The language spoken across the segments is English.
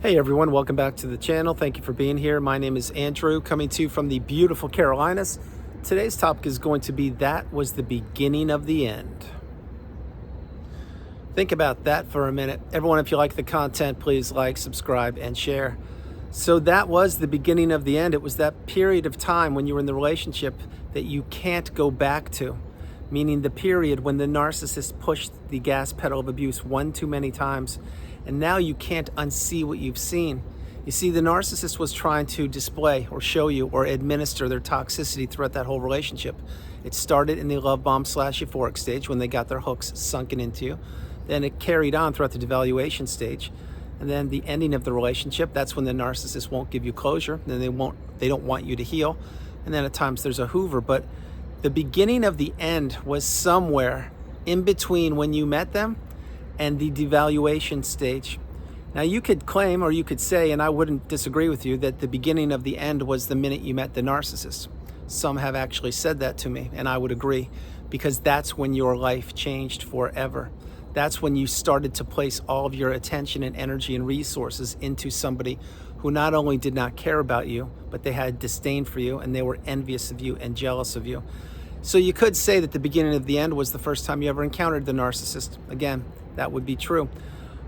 Hey everyone, welcome back to the channel. Thank you for being here. My name is Andrew, coming to you from the beautiful Carolinas. Today's topic is going to be that was the beginning of the end. Think about that for a minute. Everyone, if you like the content, please like, subscribe, and share. So that was the beginning of the end. It was that period of time when you were in the relationship that you can't go back to, meaning the period when the narcissist pushed the gas pedal of abuse one too many times. And now you can't unsee what you've seen. You see, the narcissist was trying to display or show you or administer their toxicity throughout that whole relationship. It started in the love bomb / euphoric stage when they got their hooks sunken into you. Then it carried on throughout the devaluation stage. And then the ending of the relationship, that's when the narcissist won't give you closure. Then they don't want you to heal. And then at times there's a hoover. But the beginning of the end was somewhere in between when you met them and the devaluation stage. Now you could claim, or you could say, and I wouldn't disagree with you, that the beginning of the end was the minute you met the narcissist. Some have actually said that to me, and I would agree, because that's when your life changed forever. That's when you started to place all of your attention and energy and resources into somebody who not only did not care about you, but they had disdain for you, and they were envious of you and jealous of you. So you could say that the beginning of the end was the first time you ever encountered the narcissist. Again, that would be true.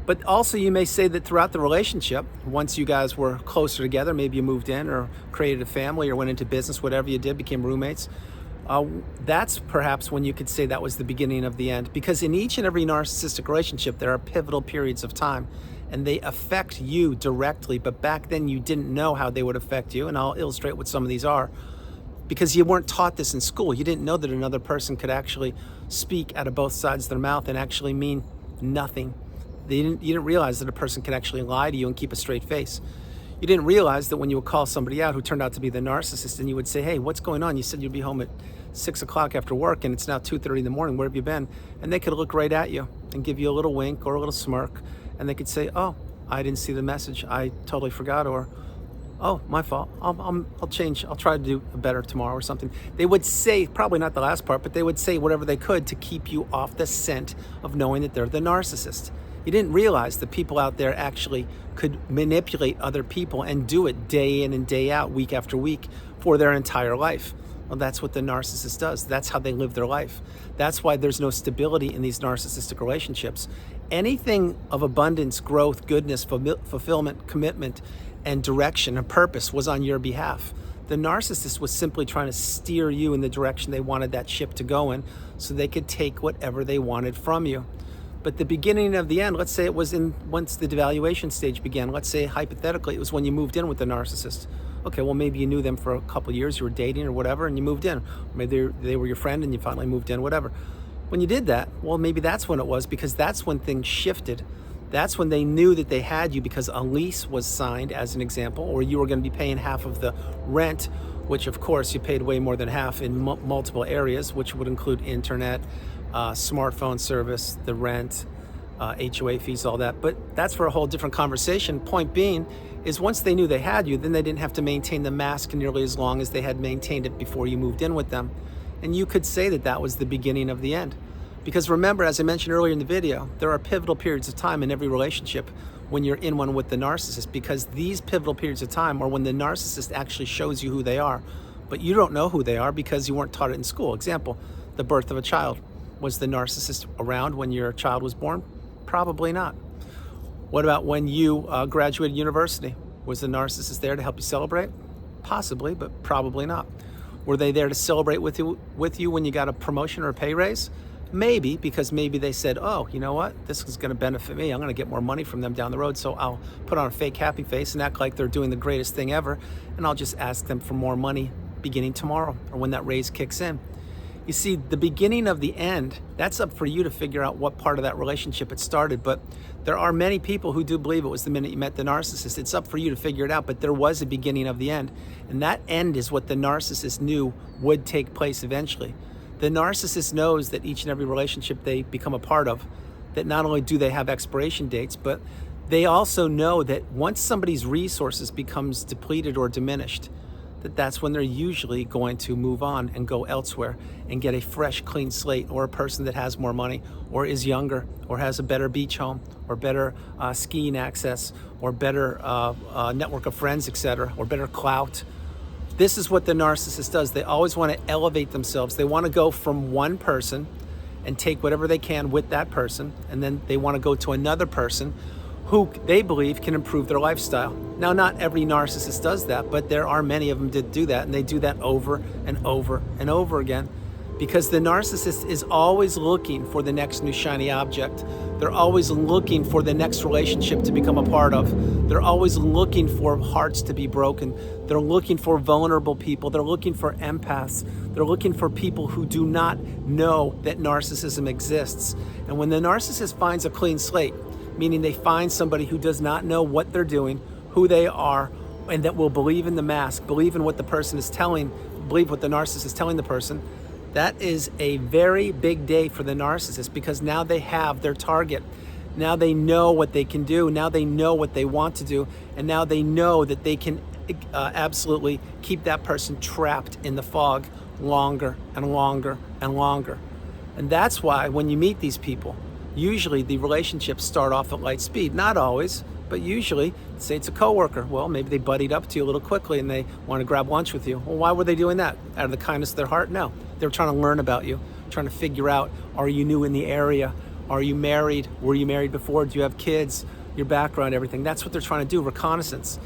But also you may say that throughout the relationship, once you guys were closer together, maybe you moved in or created a family or went into business, whatever you did, became roommates, that's perhaps when you could say that was the beginning of the end. Because in each and every narcissistic relationship, there are pivotal periods of time and they affect you directly. But back then you didn't know how they would affect you. And I'll illustrate what some of these are. Because you weren't taught this in school. You didn't know that another person could actually speak out of both sides of their mouth and actually mean nothing. You didn't realize that a person could actually lie to you and keep a straight face. You didn't realize that when you would call somebody out who turned out to be the narcissist and you would say, hey, what's going on? You said you'd be home at 6 o'clock after work and it's now 2:30 in the morning. Where have you been? And they could look right at you and give you a little wink or a little smirk. And they could say, oh, I didn't see the message. I totally forgot. Or, oh, my fault. I'll change. I'll try to do better tomorrow or something. They would say, probably not the last part, but they would say whatever they could to keep you off the scent of knowing that they're the narcissist. You didn't realize that people out there actually could manipulate other people and do it day in and day out, week after week, for their entire life. Well, that's what the narcissist does. That's how they live their life. That's why there's no stability in these narcissistic relationships. Anything of abundance, growth, goodness, fulfillment, commitment, and direction and purpose was on your behalf. The narcissist was simply trying to steer you in the direction they wanted that ship to go in so they could take whatever they wanted from you. But the beginning of the end, let's say it was once the devaluation stage began. Let's say hypothetically it was when you moved in with the narcissist. Okay, well maybe you knew them for a couple of years, you were dating or whatever, and you moved in. Or maybe they were your friend and you finally moved in, whatever. When you did that, well maybe that's when it was, because that's when things shifted. That's when they knew that they had you because a lease was signed, as an example, or you were going to be paying half of the rent, which of course you paid way more than half in multiple areas, which would include internet, smartphone service, the rent, HOA fees, all that. But that's for a whole different conversation. Point being is once they knew they had you, then they didn't have to maintain the mask nearly as long as they had maintained it before you moved in with them. And you could say that that was the beginning of the end. Because remember, as I mentioned earlier in the video, there are pivotal periods of time in every relationship when you're in one with the narcissist, because these pivotal periods of time are when the narcissist actually shows you who they are. But you don't know who they are because you weren't taught it in school. Example, the birth of a child. Was the narcissist around when your child was born? Probably not. What about when you graduated university? Was the narcissist there to help you celebrate? Possibly, but probably not. Were they there to celebrate with you when you got a promotion or a pay raise? Maybe, because maybe they said, oh, you know what? This is going to benefit me. I'm going to get more money from them down the road, so I'll put on a fake happy face and act like they're doing the greatest thing ever, and I'll just ask them for more money beginning tomorrow or when that raise kicks in. You see, the beginning of the end, that's up for you to figure out what part of that relationship it started. But there are many people who do believe it was the minute you met the narcissist. It's up for you to figure it out, but there was a beginning of the end. And that end is what the narcissist knew would take place eventually. The narcissist knows that each and every relationship they become a part of, that not only do they have expiration dates, but they also know that once somebody's resources becomes depleted or diminished, that's when they're usually going to move on and go elsewhere and get a fresh, clean slate, or a person that has more money, or is younger, or has a better beach home, or better skiing access, or better network of friends, etc., or better clout. This is what the narcissist does. They always want to elevate themselves. They want to go from one person and take whatever they can with that person, and then they want to go to another person who they believe can improve their lifestyle. Now, not every narcissist does that, but there are many of them that do that, and they do that over and over and over again, because the narcissist is always looking for the next new shiny object. They're always looking for the next relationship to become a part of. They're always looking for hearts to be broken. They're looking for vulnerable people. They're looking for empaths. They're looking for people who do not know that narcissism exists. And when the narcissist finds a clean slate, meaning they find somebody who does not know what they're doing, who they are, and that will believe in the mask, believe in what the person is telling, believe what the narcissist is telling the person, that is a very big day for the narcissist, because now they have their target. Now they know what they can do. Now they know what they want to do. And now they know that they can absolutely keep that person trapped in the fog longer and longer and longer. And that's why when you meet these people, usually the relationships start off at light speed. Not always, but usually, say it's a coworker. Well, maybe they buddied up to you a little quickly and they want to grab lunch with you. Well, why were they doing that? Out of the kindness of their heart? No. They were trying to learn about you, trying to figure out, are you new in the area? Are you married? Were you married before? Do you have kids? Your background, everything. That's what they're trying to do, reconnaissance.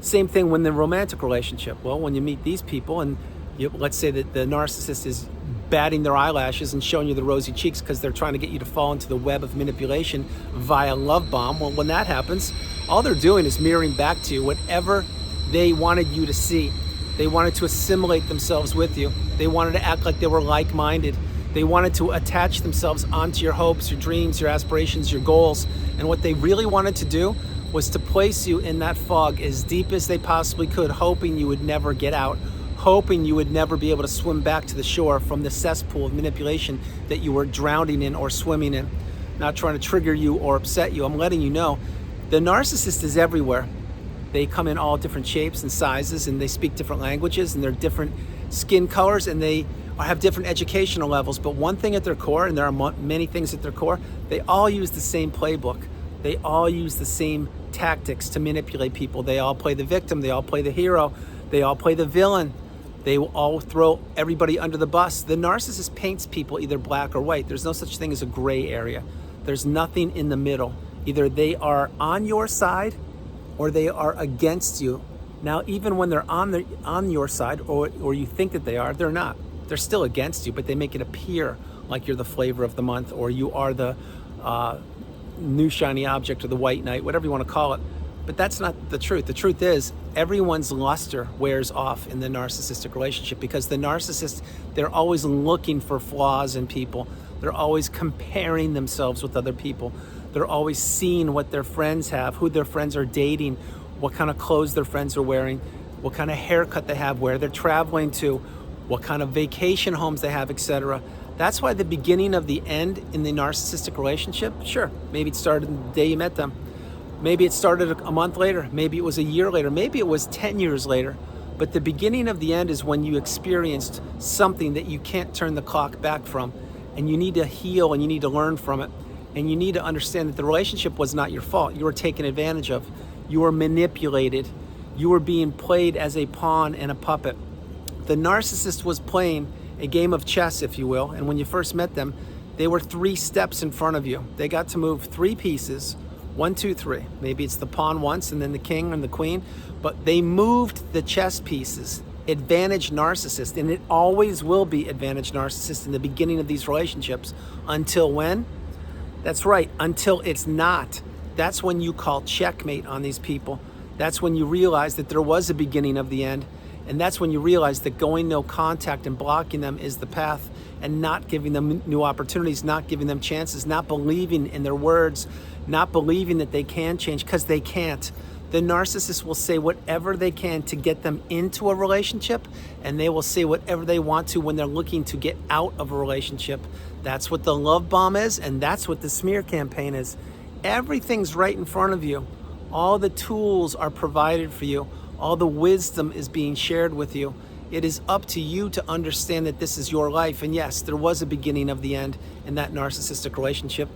Same thing when the romantic relationship. Well, when you meet these people and let's say that the narcissist is batting their eyelashes and showing you the rosy cheeks because they're trying to get you to fall into the web of manipulation via love bomb. Well, when that happens, all they're doing is mirroring back to you whatever they wanted you to see. They wanted to assimilate themselves with you. They wanted to act like they were like-minded. They wanted to attach themselves onto your hopes, your dreams, your aspirations, your goals. And what they really wanted to do was to place you in that fog as deep as they possibly could, hoping you would never get out, hoping you would never be able to swim back to the shore from the cesspool of manipulation that you were drowning in or swimming in. Not trying to trigger you or upset you. I'm letting you know the narcissist is everywhere. They come in all different shapes and sizes, and they speak different languages, and they're different skin colors, and they have different educational levels. But one thing at their core, and there are many things at their core, they all use the same playbook. They all use the same tactics to manipulate people. They all play the victim. They all play the hero. They all play the villain. They will all throw everybody under the bus. The narcissist paints people either black or white. There's no such thing as a gray area. There's nothing in the middle. Either they are on your side or they are against you. Now, even when they're on your side, or you think that they are, they're not. They're still against you, but they make it appear like you're the flavor of the month, or you are the new shiny object, or the white knight, whatever you want to call it. But that's not the truth. The truth is, everyone's luster wears off in the narcissistic relationship, because the narcissist, they're always looking for flaws in people. They're always comparing themselves with other people. They're always seeing what their friends have, who their friends are dating, what kind of clothes their friends are wearing, what kind of haircut they have, where they're traveling to, what kind of vacation homes they have, etc. That's why the beginning of the end in the narcissistic relationship, sure, maybe it started the day you met them. Maybe it started a month later. Maybe it was a year later. Maybe it was 10 years later. But the beginning of the end is when you experienced something that you can't turn the clock back from. And you need to heal, and you need to learn from it. And you need to understand that the relationship was not your fault. You were taken advantage of. You were manipulated. You were being played as a pawn and a puppet. The narcissist was playing a game of chess, if you will. And when you first met them, they were 3 steps in front of you. They got to move 3 pieces. 1, 2, 3. Maybe it's the pawn once and then the king and the queen, but they moved the chess pieces. Advantage narcissist, and it always will be advantage narcissist in the beginning of these relationships. Until when? That's right, until it's not. That's when you call checkmate on these people. That's when you realize that there was a beginning of the end, and that's when you realize that going no contact and blocking them is the path, and not giving them new opportunities, not giving them chances, not believing in their words, not believing that they can change, because they can't. The narcissist will say whatever they can to get them into a relationship, and they will say whatever they want to when they're looking to get out of a relationship. That's what the love bomb is, and that's what the smear campaign is. Everything's right in front of you. All the tools are provided for you. All the wisdom is being shared with you. It is up to you to understand that this is your life. And yes, there was a beginning of the end in that narcissistic relationship.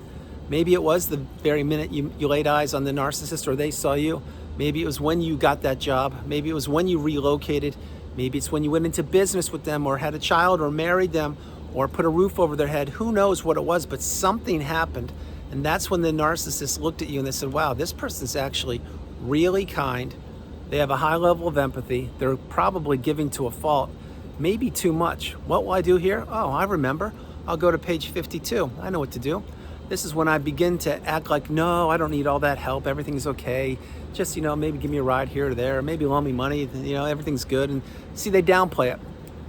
Maybe it was the very minute you laid eyes on the narcissist or they saw you. Maybe it was when you got that job. Maybe it was when you relocated. Maybe it's when you went into business with them or had a child or married them or put a roof over their head. Who knows what it was, but something happened. And that's when the narcissist looked at you and they said, wow, this person's actually really kind. They have a high level of empathy. They're probably giving to a fault, maybe too much. What will I do here? Oh, I remember. I'll go to page 52. I know what to do. This is when I begin to act like, no, I don't need all that help. Everything's okay. Just, maybe give me a ride here or there. Maybe loan me money. Everything's good. And see, they downplay it.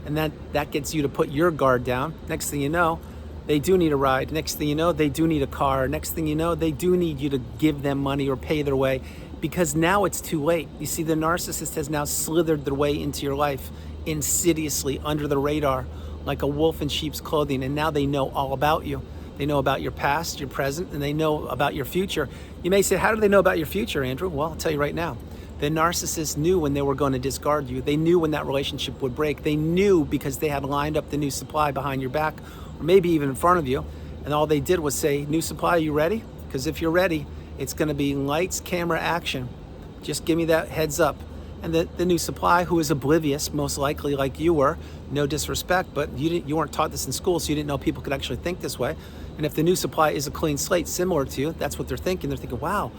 And that gets you to put your guard down. Next thing you know, they do need a ride. Next thing you know, they do need a car. Next thing you know, they do need you to give them money or pay their way, because now it's too late. You see, the narcissist has now slithered their way into your life insidiously under the radar like a wolf in sheep's clothing. And now they know all about you. They know about your past, your present, and they know about your future. You may say, how do they know about your future, Andrew? Well, I'll tell you right now. The narcissist knew when they were going to discard you. They knew when that relationship would break. They knew because they had lined up the new supply behind your back, or maybe even in front of you. And all they did was say, new supply, are you ready? Because if you're ready, it's going to be lights, camera, action. Just give me that heads up. And the new supply, who is oblivious, most likely like you were, no disrespect, but you weren't taught this in school, so you didn't know people could actually think this way. And if the new supply is a clean slate similar to you, that's what they're thinking. They're thinking, wow,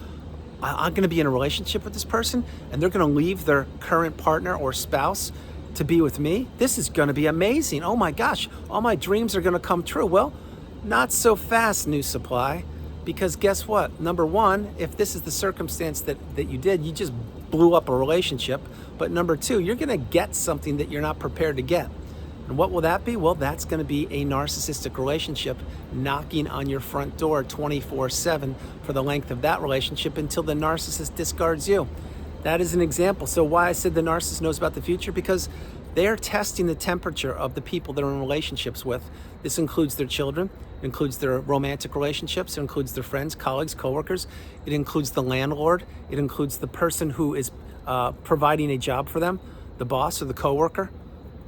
I'm going to be in a relationship with this person and they're going to leave their current partner or spouse to be with me. This is going to be amazing. Oh my gosh, all my dreams are going to come true. Well, not so fast, new supply, because guess what? Number one, if this is the circumstance that you did, you just blew up a relationship. But number two, you're going to get something that you're not prepared to get. And what will that be? Well, that's going to be a narcissistic relationship knocking on your front door 24/7 for the length of that relationship until the narcissist discards you. That is an example. So why I said the narcissist knows about the future? Because they're testing the temperature of the people they're in relationships with. This includes their children, it includes their romantic relationships, it includes their friends, colleagues, coworkers, it includes the landlord, it includes the person who is providing a job for them, the boss or the coworker.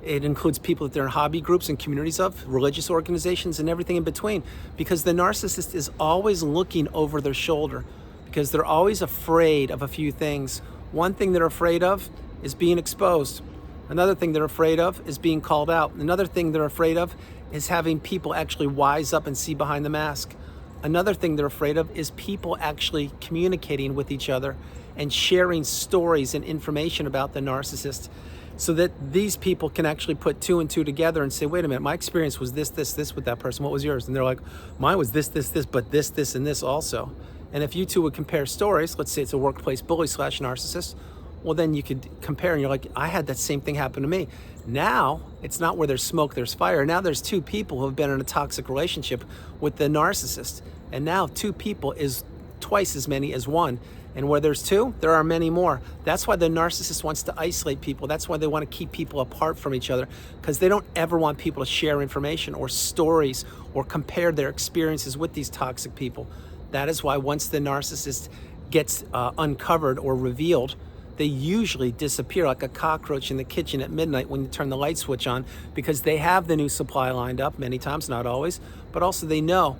It includes people that they're in hobby groups and communities of, religious organizations, and everything in between. Because the narcissist is always looking over their shoulder, because they're always afraid of a few things. One thing they're afraid of is being exposed. Another thing they're afraid of is being called out. Another thing they're afraid of is having people actually wise up and see behind the mask. Another thing they're afraid of is people actually communicating with each other and sharing stories and information about the narcissist, so that these people can actually put two and two together and say, wait a minute, my experience was this with that person. What was yours? And they're like, mine was this, but this, and this also. And if you two would compare stories, let's say it's a workplace bully / narcissist, well, then you could compare and you're like, I had that same thing happen to me. Now, it's not where there's smoke, there's fire. Now there's two people who have been in a toxic relationship with the narcissist. And now two people is twice as many as one. And where there's two, there are many more. That's why the narcissist wants to isolate people. That's why they want to keep people apart from each other, because they don't ever want people to share information or stories or compare their experiences with these toxic people. That is why once the narcissist gets uncovered or revealed, they usually disappear like a cockroach in the kitchen at midnight when you turn the light switch on, because they have the new supply lined up many times, not always, but also they know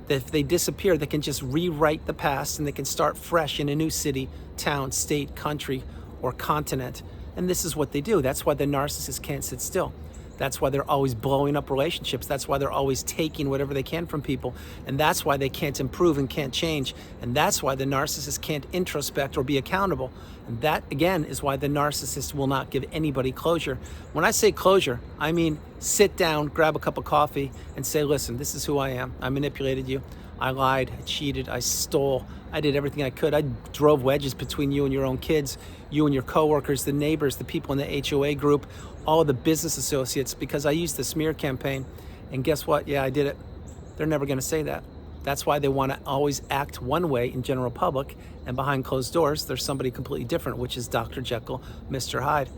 that if they disappear, they can just rewrite the past and they can start fresh in a new city, town, state, country, or continent. And this is what they do. That's why the narcissist can't sit still. That's why they're always blowing up relationships. That's why they're always taking whatever they can from people. And that's why they can't improve and can't change. And that's why the narcissist can't introspect or be accountable. And that, again, is why the narcissist will not give anybody closure. When I say closure, I mean sit down, grab a cup of coffee, and say, listen, this is who I am. I manipulated you. I lied, I cheated, I stole, I did everything I could. I drove wedges between you and your own kids, you and your coworkers, the neighbors, the people in the HOA group, all of the business associates, because I used the smear campaign. And guess what? Yeah, I did it. They're never going to say that. That's why they want to always act one way in general public, and behind closed doors, there's somebody completely different, which is Dr. Jekyll, Mr. Hyde.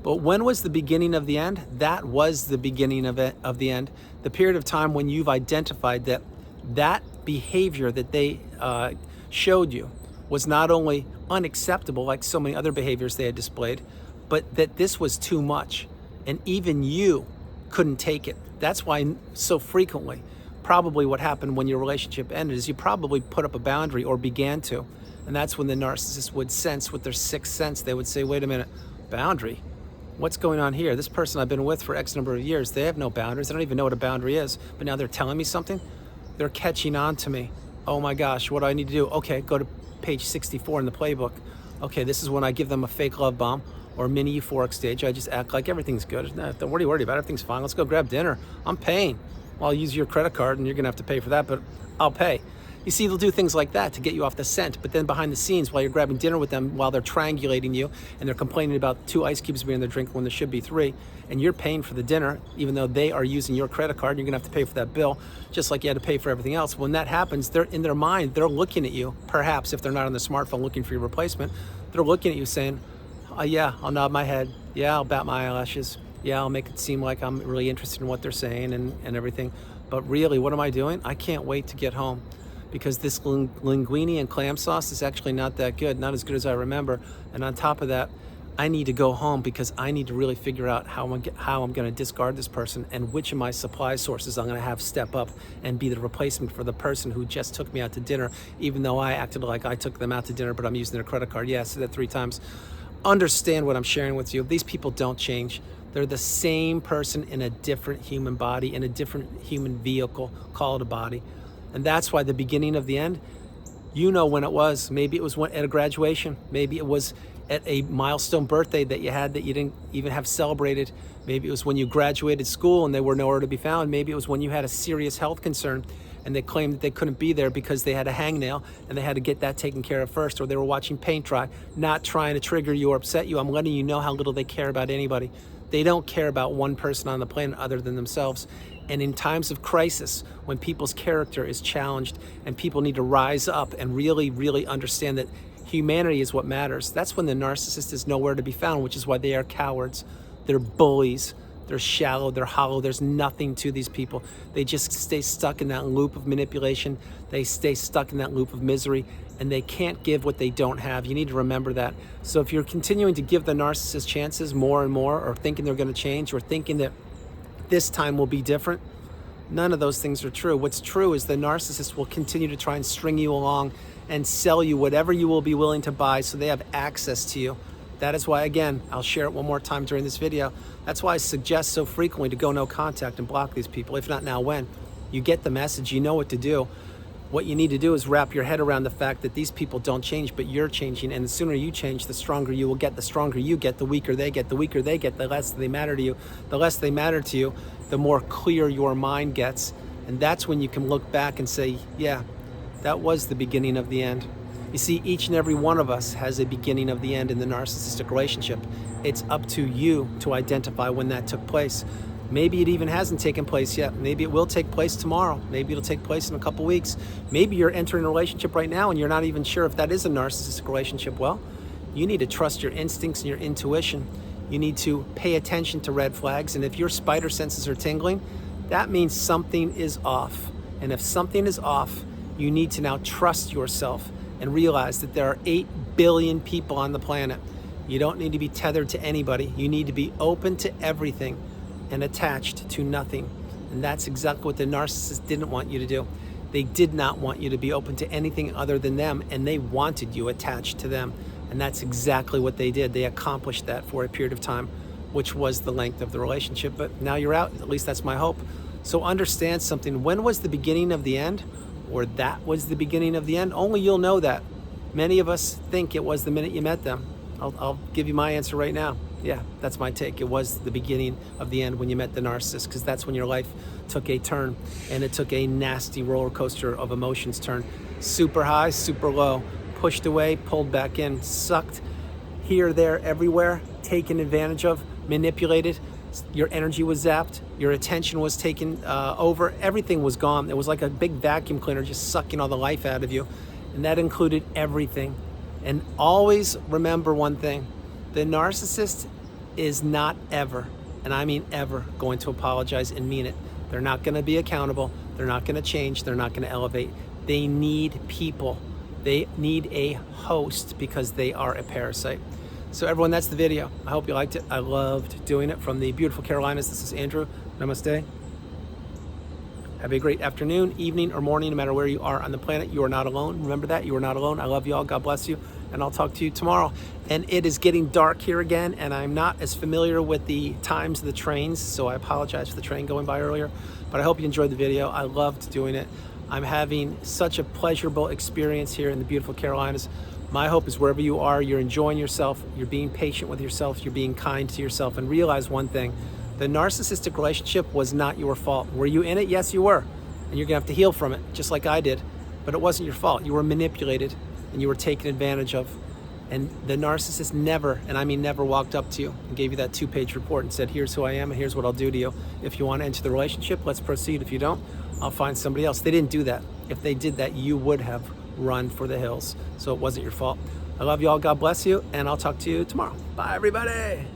But when was the beginning of the end? That was the beginning of the end. The period of time when you've identified that behavior that they showed you was not only unacceptable, like so many other behaviors they had displayed, but that this was too much. And even you couldn't take it. That's why so frequently, probably what happened when your relationship ended is you probably put up a boundary or began to. And that's when the narcissist would sense with their sixth sense, they would say, wait a minute, boundary? What's going on here? This person I've been with for X number of years, they have no boundaries. I don't even know what a boundary is, but now they're telling me something. They're catching on to me. Oh my gosh, what do I need to do? Okay, go to page 64 in the playbook. Okay, this is when I give them a fake love bomb or a mini euphoric stage. I just act like everything's good. What are you worried about? Everything's fine. Let's go grab dinner. I'm paying. Well, I'll use your credit card and you're gonna have to pay for that, but I'll pay. You see, they'll do things like that to get you off the scent, but then behind the scenes, while you're grabbing dinner with them, while they're triangulating you, and they're complaining about 2 ice cubes being in their drink when there should be 3, and you're paying for the dinner, even though they are using your credit card, and you're gonna have to pay for that bill, just like you had to pay for everything else. When that happens, they're in their mind, they're looking at you, perhaps if they're not on the smartphone looking for your replacement, they're looking at you saying, yeah, I'll nod my head, yeah, I'll bat my eyelashes, yeah, I'll make it seem like I'm really interested in what they're saying and everything, but really, what am I doing? I can't wait to get home, because this linguine and clam sauce is actually not that good, not as good as I remember. And on top of that, I need to go home because I need to really figure out how I'm going to discard this person and which of my supply sources I'm going to have step up and be the replacement for the person who just took me out to dinner, even though I acted like I took them out to dinner, but I'm using their credit card. Yeah, I said that 3 times. Understand what I'm sharing with you. These people don't change. They're the same person in a different human body, in a different human vehicle, call it a body. And that's why the beginning of the end, you know when it was. Maybe it was at a graduation. Maybe it was at a milestone birthday that you had that you didn't even have celebrated. Maybe it was when you graduated school and they were nowhere to be found. Maybe it was when you had a serious health concern and they claimed that they couldn't be there because they had a hangnail and they had to get that taken care of first, or they were watching paint dry, not trying to trigger you or upset you. I'm letting you know how little they care about anybody. They don't care about one person on the planet other than themselves. And in times of crisis, when people's character is challenged and people need to rise up and really, really understand that humanity is what matters, that's when the narcissist is nowhere to be found, which is why they are cowards. They're bullies. They're shallow. They're hollow. There's nothing to these people. They just stay stuck in that loop of manipulation. They stay stuck in that loop of misery, and they can't give what they don't have. You need to remember that. So if you're continuing to give the narcissist chances more and more, or thinking they're going to change, or thinking that this time will be different, none of those things are true. What's true is the narcissist will continue to try and string you along and sell you whatever you will be willing to buy so they have access to you. That is why, again, I'll share it one more time during this video. That's why I suggest so frequently to go no contact and block these people. If not now, when? You get the message, you know what to do. What you need to do is wrap your head around the fact that these people don't change, but you're changing. And the sooner you change, the stronger you will get. The stronger you get, the weaker they get. The weaker they get, the less they matter to you. The less they matter to you, the more clear your mind gets. And that's when you can look back and say, yeah, that was the beginning of the end. You see, each and every one of us has a beginning of the end in the narcissistic relationship. It's up to you to identify when that took place. Maybe it even hasn't taken place yet. Maybe it will take place tomorrow. Maybe it'll take place in a couple weeks. Maybe you're entering a relationship right now and you're not even sure if that is a narcissistic relationship. Well, you need to trust your instincts and your intuition. You need to pay attention to red flags. And if your spider senses are tingling, that means something is off. And if something is off, you need to now trust yourself and realize that there are 8 billion people on the planet. You don't need to be tethered to anybody. You need to be open to everything and attached to nothing. And that's exactly what the narcissist didn't want you to do. They did not want you to be open to anything other than them, and they wanted you attached to them. And that's exactly what they did. They accomplished that for a period of time, which was the length of the relationship. But now you're out, at least that's my hope. So understand something. When was the beginning of the end? Or that was the beginning of the end? Only you'll know that. Many of us think it was the minute you met them. I'll give you my answer right now. Yeah, that's my take. It was the beginning of the end when you met the narcissist, because that's when your life took a turn, and it took a nasty roller coaster of emotions turn. Super high, super low, pushed away, pulled back in, sucked here, there, everywhere, taken advantage of, manipulated. Your energy was zapped, your attention was taken over, everything was gone. It was like a big vacuum cleaner just sucking all the life out of you. And that included everything. And always remember one thing, the narcissist is not ever, and I mean ever, going to apologize and mean it. They're not gonna be accountable, they're not gonna change, they're not gonna elevate. They need people. They need a host because they are a parasite. So everyone, that's the video. I hope you liked it. I loved doing it. From the beautiful Carolinas, this is Andrew. Namaste. Have a great afternoon, evening, or morning, no matter where you are on the planet. You are not alone. Remember that. You are not alone. I love you all. God bless you. And I'll talk to you tomorrow. And it is getting dark here again, and I'm not as familiar with the times of the trains, so I apologize for the train going by earlier. But I hope you enjoyed the video. I loved doing it. I'm having such a pleasurable experience here in the beautiful Carolinas. My hope is wherever you are, you're enjoying yourself, you're being patient with yourself, you're being kind to yourself, and realize one thing: the narcissistic relationship was not your fault. Were you in it? Yes, you were. And you're gonna have to heal from it, just like I did. But it wasn't your fault. You were manipulated and you were taken advantage of. And the narcissist never, and I mean never, walked up to you and gave you that 2-page report and said, here's who I am and here's what I'll do to you. If you want to enter the relationship, let's proceed. If you don't, I'll find somebody else. They didn't do that. If they did that, you would have run for the hills. So it wasn't your fault. I love you all. God bless you. And I'll talk to you tomorrow. Bye, everybody.